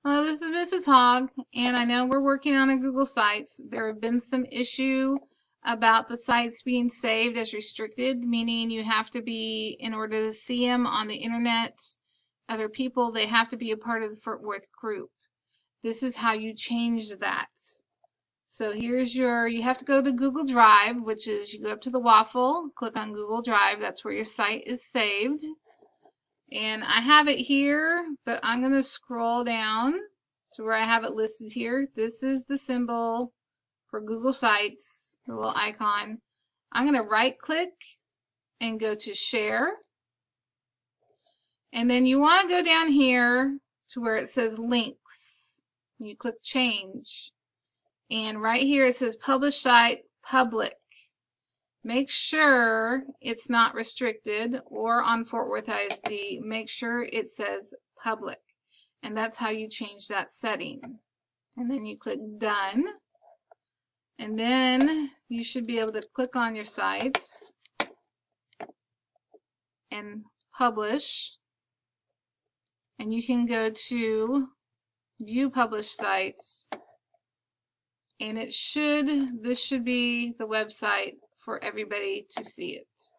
Hello, this is Mrs. Hogg, and I know we're working on a Google Sites. There have been some issue about the sites being saved as restricted, meaning you have to be, in order to see them on the internet, other people, they have to be a part of the Fort Worth group. This is how you change that. So here's you have to go to Google Drive, which is you go up to the waffle, click on Google Drive, that's where your site is saved. And I have it here, but I'm going to scroll down to where I have it listed here. This is the symbol for Google Sites, the little icon. I'm going to right click and go to share. And then you want to go down here to where it says links. You click change. And right here it says publish site public. Make sure it's not restricted or on Fort Worth ISD. Make sure it says public. And that's how you change that setting. And then you click done. And then you should be able to click on your sites and publish. And you can go to view published sites. And this should be the website for everybody to see it.